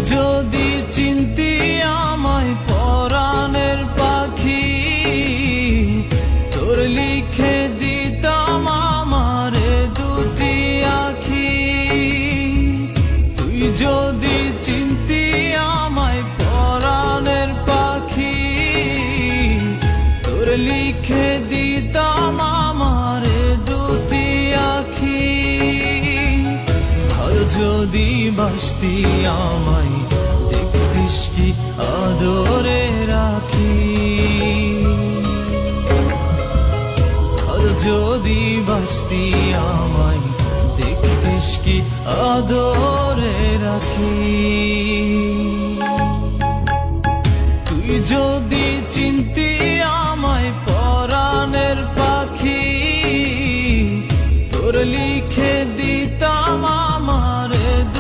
যদি চিনতি আমায় পরাণের পাখি, তোর লিখে দিতাম আমারে দুটি আখি। তুই যদি চিনতি আমায় পরাণের পাখি, তোর লিখে দিতাম আমারে দুটি আখি। ভালো যদি বাসতি আমায় দেখতিস কি আদরে রাখি। ভালো যদি বাসতি আমায় দেখতিস কি আদরে রাখি। তুই যদি চিনতি আমায় পরাণের পাখি, তোর